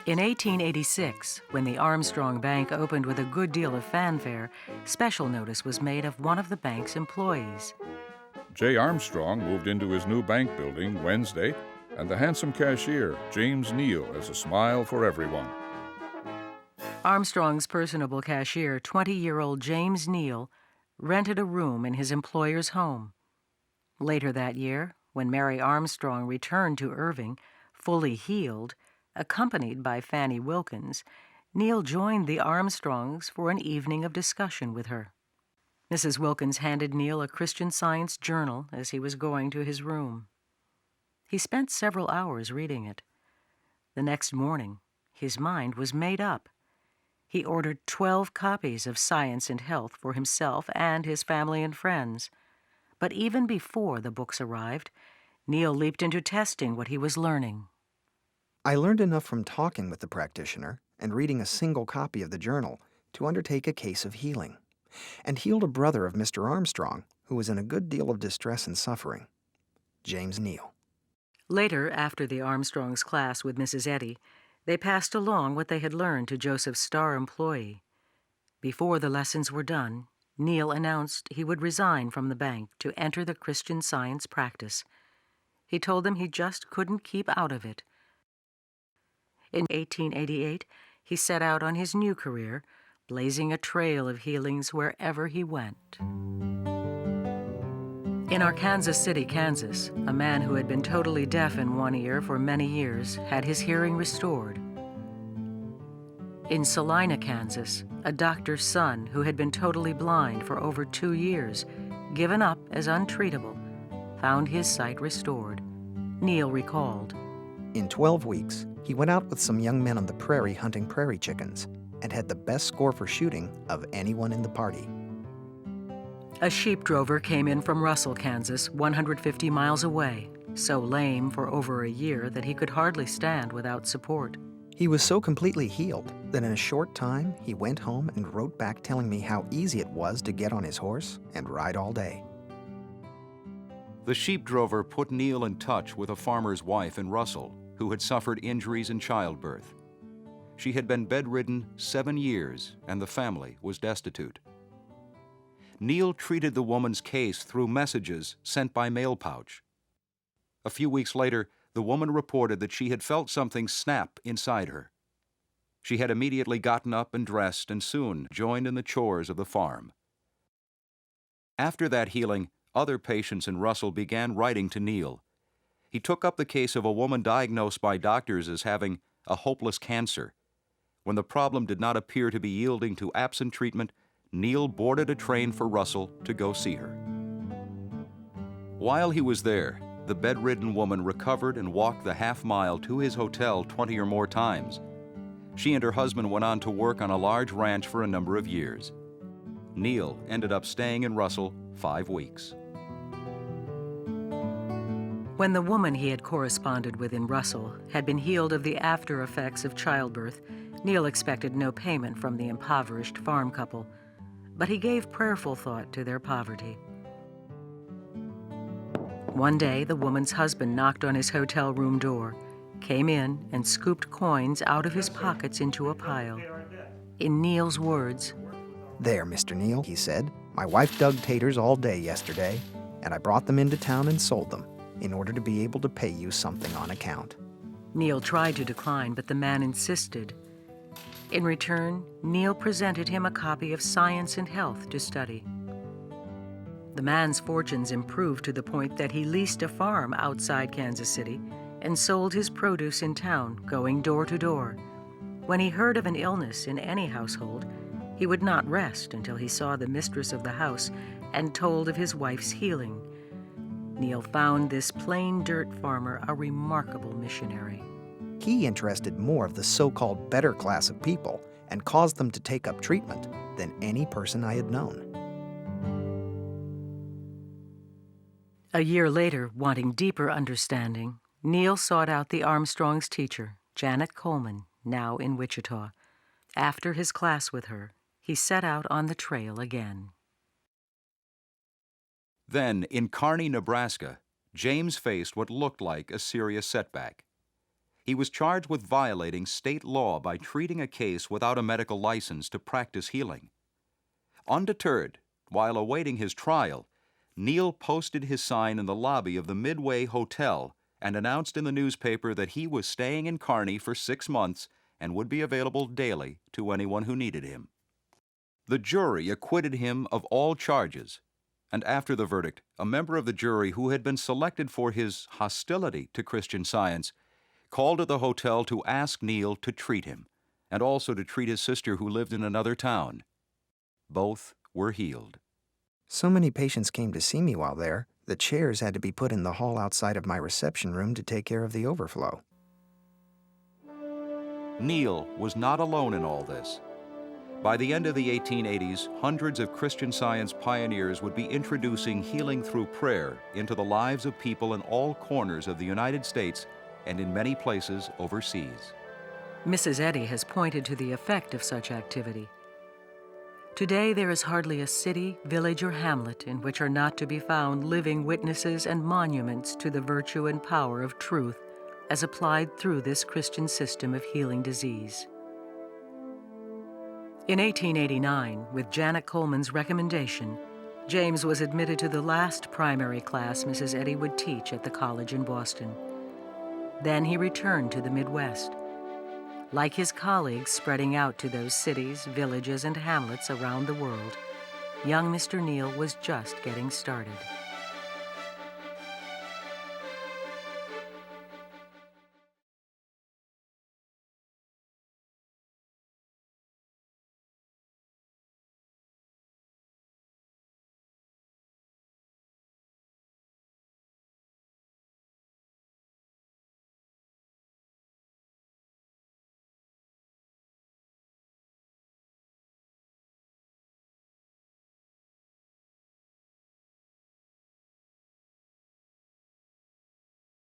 In 1886, when the Armstrong Bank opened with a good deal of fanfare, special notice was made of one of the bank's employees. J. Armstrong moved into his new bank building Wednesday, and the handsome cashier, James Neal, has a smile for everyone. Armstrong's personable cashier, 20-year-old James Neal, rented a room in his employer's home. Later that year, when Mary Armstrong returned to Irving, fully healed, accompanied by Fanny Wilkins, Neal joined the Armstrongs for an evening of discussion with her. Mrs. Wilkins handed Neal a Christian Science journal as he was going to his room. He spent several hours reading it. The next morning, his mind was made up. He ordered 12 copies of Science and Health for himself and his family and friends. But even before the books arrived, Neal leaped into testing what he was learning. I learned enough from talking with the practitioner and reading a single copy of the journal to undertake a case of healing, and healed a brother of Mr. Armstrong who was in a good deal of distress and suffering, James Neal. Later, after the Armstrongs' class with Mrs. Eddy, they passed along what they had learned to Joseph's star employee. Before the lessons were done, Neal announced he would resign from the bank to enter the Christian Science practice. He told them he just couldn't keep out of it. In 1888, he set out on his new career, blazing a trail of healings wherever he went. In Arkansas City, Kansas, a man who had been totally deaf in one ear for many years had his hearing restored. In Salina, Kansas, a doctor's son who had been totally blind for over 2 years, given up as untreatable, found his sight restored. Neal recalled. In 12 weeks, he went out with some young men on the prairie hunting prairie chickens and had the best score for shooting of anyone in the party. A sheep drover came in from Russell, Kansas, 150 miles away, so lame for over a year that he could hardly stand without support. He was so completely healed that in a short time he went home and wrote back telling me how easy it was to get on his horse and ride all day. The sheep drover put Neal in touch with a farmer's wife in Russell who had suffered injuries in childbirth. She had been bedridden 7 years and the family was destitute. Neal treated the woman's case through messages sent by mail pouch. A few weeks later, the woman reported that she had felt something snap inside her. She had immediately gotten up and dressed and soon joined in the chores of the farm. After that healing, other patients in Russell began writing to Neal. He took up the case of a woman diagnosed by doctors as having a hopeless cancer. When the problem did not appear to be yielding to absent treatment, Neal boarded a train for Russell to go see her. While he was there, the bedridden woman recovered and walked the half-mile to his hotel 20 or more times. She and her husband went on to work on a large ranch for a number of years. Neal ended up staying in Russell 5 weeks. When the woman he had corresponded with in Russell had been healed of the after effects of childbirth, Neal expected no payment from the impoverished farm couple, but he gave prayerful thought to their poverty. One day, the woman's husband knocked on his hotel room door, came in and scooped coins out of his pockets into a pile. In Neal's words, "There, Mr. Neal," he said, "my wife dug taters all day yesterday, and I brought them into town and sold them in order to be able to pay you something on account." Neal tried to decline, but the man insisted. In return, Neal presented him a copy of Science and Health to study. The man's fortunes improved to the point that he leased a farm outside Kansas City and sold his produce in town, going door to door. When he heard of an illness in any household, he would not rest until he saw the mistress of the house and told of his wife's healing. Neal found this plain dirt farmer a remarkable missionary. He interested more of the so-called better class of people and caused them to take up treatment than any person I had known. A year later, wanting deeper understanding, Neal sought out the Armstrongs' teacher, Janet Coleman, now in Wichita. After his class with her, he set out on the trail again. Then, in Kearney, Nebraska, James faced what looked like a serious setback. He was charged with violating state law by treating a case without a medical license to practice healing. Undeterred, while awaiting his trial, Neal posted his sign in the lobby of the Midway Hotel and announced in the newspaper that he was staying in Kearney for 6 months and would be available daily to anyone who needed him. The jury acquitted him of all charges, and after the verdict, a member of the jury who had been selected for his hostility to Christian Science called at the hotel to ask Neal to treat him, and also to treat his sister who lived in another town. Both were healed. So many patients came to see me while there, the chairs had to be put in the hall outside of my reception room to take care of the overflow. Neal was not alone in all this. By the end of the 1880s, hundreds of Christian Science pioneers would be introducing healing through prayer into the lives of people in all corners of the United States and in many places overseas. Mrs. Eddy has pointed to the effect of such activity. Today there is hardly a city, village, or hamlet in which are not to be found living witnesses and monuments to the virtue and power of truth as applied through this Christian system of healing disease. In 1889, with Janet Coleman's recommendation, James was admitted to the last primary class Mrs. Eddy would teach at the college in Boston. Then he returned to the Midwest. Like his colleagues spreading out to those cities, villages, and hamlets around the world, young Mr. Neal was just getting started.